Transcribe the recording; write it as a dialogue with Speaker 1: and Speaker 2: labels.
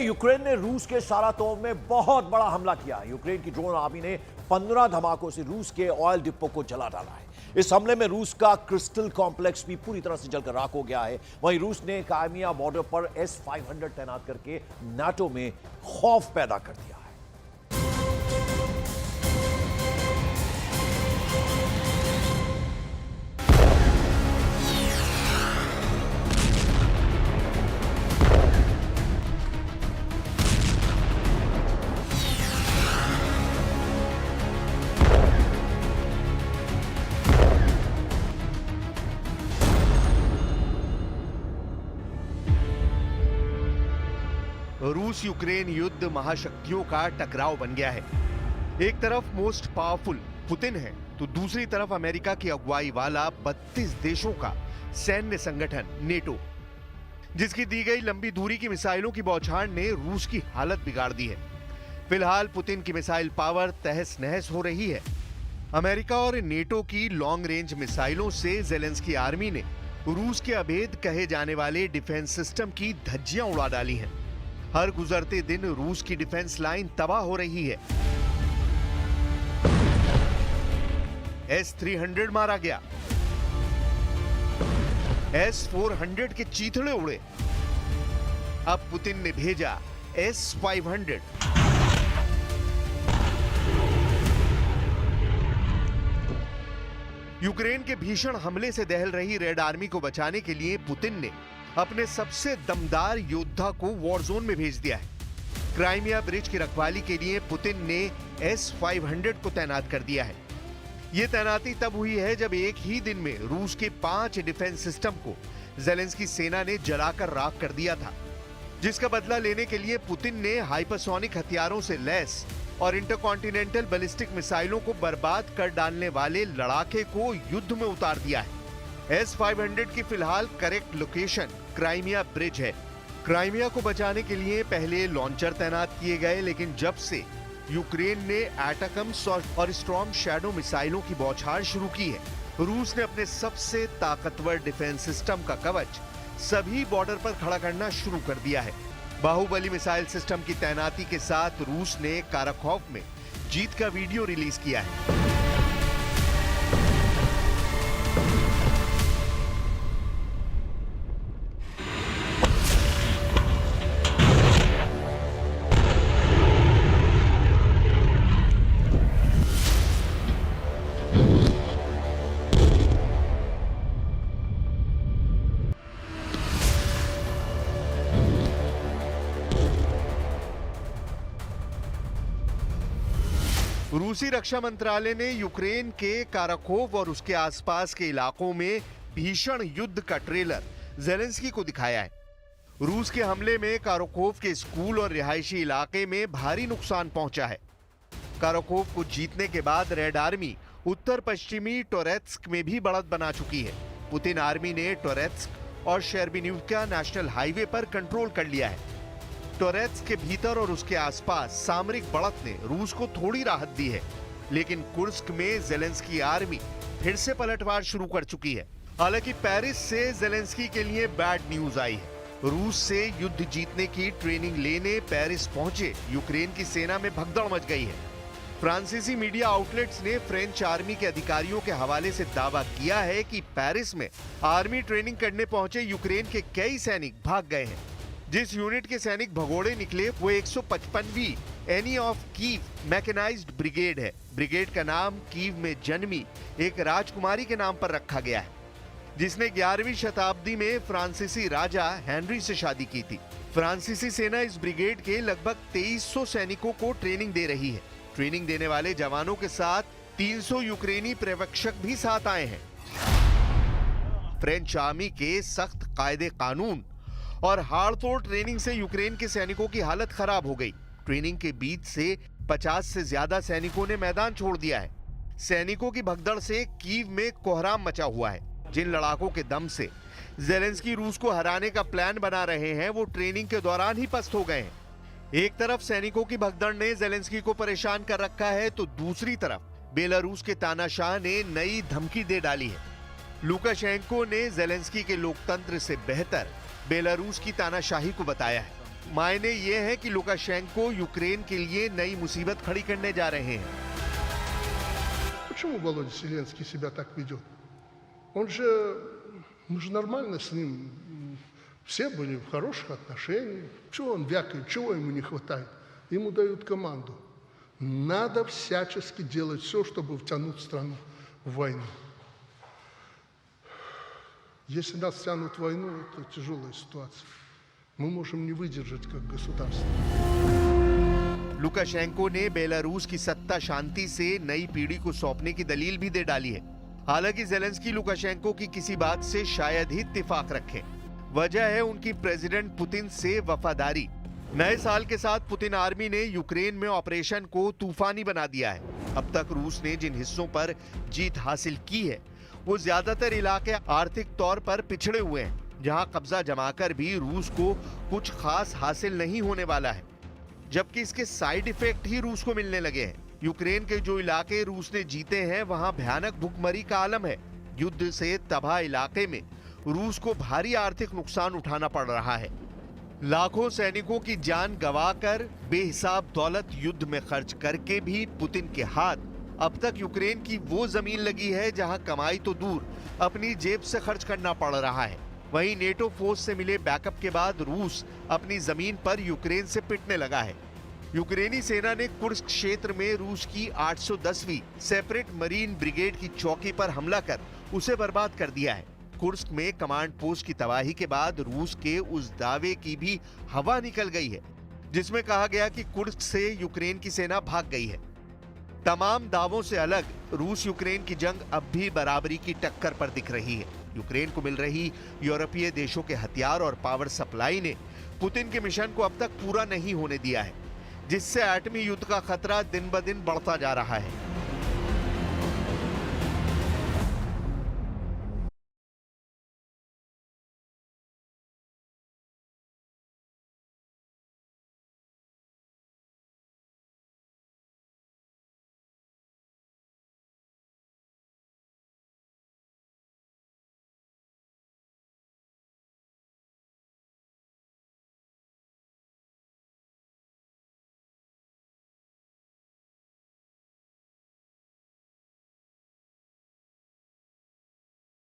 Speaker 1: Ukraine ने रूस के सारातोव में बहुत बड़ा हमला किया है। यूक्रेन की ड्रोन आर्मी ने 15 धमाकों से रूस के ऑयल डिपो को जला डाला है। इस हमले में रूस का क्रिस्टल कॉम्प्लेक्स भी पूरी तरह से जलकर राख हो गया है। वहीं रूस ने क्राइमिया बॉर्डर पर S-500 तैनात करके नाटो में खौफ पैदा कर दिया है।
Speaker 2: रूस यूक्रेन युद्ध महाशक्तियों का टकराव बन गया है। एक तरफ मोस्ट पावरफुल पुतिन है तो दूसरी तरफ अमेरिका की अगुवाई वाला 32 देशों का सैन्य संगठन नेटो, जिसकी दी गई लंबी दूरी की मिसाइलों की बौछार ने रूस की हालत बिगाड़ दी है। फिलहाल पुतिन की मिसाइल पावर तहस नहस हो रही है। अमेरिका और नेटो की लॉन्ग रेंज मिसाइलों से जेलेंस्की आर्मी ने रूस के अभेद कहे जाने वाले डिफेंस सिस्टम की धज्जियां उड़ा डाली हैं। हर गुजरते दिन रूस की डिफेंस लाइन तबाह हो रही है। S-300 मारा गया, S-400 के चीथड़े उड़े। अब पुतिन ने भेजा S-500। यूक्रेन के भीषण हमले से दहल रही रेड आर्मी को बचाने के लिए पुतिन ने अपने सबसे दमदार योद्धा को वॉर जोन में भेज दिया है। क्राइमिया ब्रिज की रखवाली के लिए पुतिन ने S-500 को तैनात कर दिया है। यह तैनाती तब हुई है जब एक ही दिन में रूस के 5 डिफेंस सिस्टम को जेलेंस्की सेना ने जलाकर राख कर दिया था, जिसका बदला लेने के लिए पुतिन ने हाइपरसोनिक हथियारों से लैस और इंटरकॉन्टिनेंटल बैलिस्टिक मिसाइलों को बर्बाद कर डालने वाले लड़ाके को युद्ध में उतार दिया है। S-500 की फिलहाल करेक्ट लोकेशन क्राइमिया ब्रिज है। क्राइमिया को बचाने के लिए पहले लॉन्चर तैनात किए गए, लेकिन जब से यूक्रेन ने एटैकम्स और स्टॉर्म शैडो मिसाइलों की बौछार शुरू की है, रूस ने अपने सबसे ताकतवर डिफेंस सिस्टम का कवच सभी बॉर्डर पर खड़ा करना शुरू कर दिया है। बाहुबली मिसाइल सिस्टम की तैनाती के साथ रूस ने काराखोव में जीत का वीडियो रिलीज किया है। रूसी रक्षा मंत्रालय ने यूक्रेन के काराकोव और उसके आसपास के इलाकों में भीषण युद्ध का ट्रेलर जेलेंस्की को दिखाया है। रूस के हमले में काराकोव के स्कूल और रिहायशी इलाके में भारी नुकसान पहुंचा है। काराकोव को जीतने के बाद रेड आर्मी उत्तर पश्चिमी टोरेत्स्क में भी बढ़त बना चुकी है। पुतिन आर्मी ने टोरेत्स्क और शेरबिन्युका नेशनल हाईवे पर कंट्रोल कर लिया है। टोरेत्स्क के भीतर और उसके आसपास सामरिक बढ़त ने रूस को थोड़ी राहत दी है, लेकिन कुर्स्क में जेलेंस्की आर्मी फिर से पलटवार शुरू कर चुकी है। हालांकि पेरिस से जेलेंस्की के लिए बैड न्यूज आई है। रूस से युद्ध जीतने की ट्रेनिंग लेने पेरिस पहुंचे यूक्रेन की सेना में भगदड़ मच गई है। फ्रांसीसी मीडिया आउटलेट्स ने फ्रेंच आर्मी के अधिकारियों के हवाले से दावा किया है कि पेरिस में आर्मी ट्रेनिंग करने पहुंचे यूक्रेन के कई सैनिक भाग गए हैं। जिस यूनिट के सैनिक भगोड़े निकले वो 155वीं Anne of Kyiv mechanized brigade है। ब्रिगेड का नाम कीव में जन्मी एक राजकुमारी के नाम पर रखा गया है, जिसने 11वीं शताब्दी में फ्रांसीसी राजा हेनरी से शादी की थी। फ्रांसीसी सेना इस ब्रिगेड के लगभग 2300 सैनिकों को ट्रेनिंग दे रही है। ट्रेनिंग देने वाले जवानों के साथ 300 यूक्रेनी पर्यवेक्षक भी साथ आए हैं। फ्रेंच आर्मी के सख्त कायदे कानून और हाड़तोड़ ट्रेनिंग से यूक्रेन के सैनिकों की हालत खराब हो गई। ट्रेनिंग के बीच से 50 से ज्यादा सैनिकों ने मैदान छोड़ दिया है। सैनिकों की भगदड़ से कीव में कोहराम मचा हुआ है। जिन लड़ाकों के दम से जेलेंस्की रूस को हराने का प्लान बना रहे हैं, वो ट्रेनिंग के दौरान ही पस्त हो गए हैं। एक तरफ सैनिकों की भगदड़ ने जेलेंस्की को परेशान कर रखा है, तो दूसरी तरफ बेलारूस के तानाशाह ने नई धमकी दे डाली है। लुकाशेंको ने जेलेंस्की के लोकतंत्र से बेहतर बेलारूस की तानाशाही को बताया है। मायने ये है कि लुकाशेंको यूक्रेन के लिए नई मुसीबत खड़ी करने जा रहे हैं।
Speaker 3: Почему Володя Зеленский себя так ведет? Мы же нормально с ним, все были в хороших отношениях. Чего он вякает, чего ему не хватает? Ему дают команду. Надо всячески делать все, чтобы втянуть страну в войну. Если нас тянут в войну, это тяжелая ситуация. Мы можем не выдержать как государство.
Speaker 2: लुकाशेंको ने बेलारूस की सत्ता शांति से नई पीढ़ी को सौंपने की दलील भी दे डाली है। हालांकि ज़ेलेंस्की लुकाशेंको की किसी बात से शायद ही इत्तेफाक रखें। वजह है उनकी प्रेसिडेंट पुतिन से वफादारी। नए साल के साथ पुतिन आर्मी ने यूक्रेन में ऑपरेशन को तूफानी बना दिया है। अब तक रूस ने जिन हिस्सों पर जीत हासिल की है वो ज्यादातर इलाके आर्थिक तौर पर पिछड़े हुए हैं, जहां कब्जा जमाकर भी रूस को कुछ खास हासिल नहीं होने वाला है, जबकि इसके साइड इफेक्ट ही रूस को मिलने लगे हैं। यूक्रेन के जो इलाके रूस ने जीते हैं वहां भयानक भुखमरी का आलम है। युद्ध से तबाह इलाके में रूस को भारी आर्थिक नुकसान उठाना पड़ रहा है। लाखों सैनिकों की जान गंवाकर बेहिसाब दौलत युद्ध में खर्च करके भी पुतिन के हाथ अब तक यूक्रेन की वो जमीन लगी है जहां कमाई तो दूर अपनी जेब से खर्च करना पड़ रहा है। वहीं नेटो फोर्स से मिले बैकअप के बाद रूस अपनी जमीन पर यूक्रेन से पिटने लगा है। यूक्रेनी सेना ने कुर्स्क क्षेत्र में रूस की 810वीं सेपरेट मरीन ब्रिगेड की चौकी पर हमला कर उसे बर्बाद कर दिया है। कुर्स्क में कमांड पोस्ट की तबाही के बाद रूस के उस दावे की भी हवा निकल गई है जिसमें कहा गया कि कुर्स्क से यूक्रेन की सेना भाग गई है। तमाम दावों से अलग रूस यूक्रेन की जंग अब भी बराबरी की टक्कर पर दिख रही है। यूक्रेन को मिल रही यूरोपीय देशों के हथियार और पावर सप्लाई ने पुतिन के मिशन को अब तक पूरा नहीं होने दिया है, जिससे एटमी युद्ध का खतरा दिन ब दिन बढ़ता जा रहा है।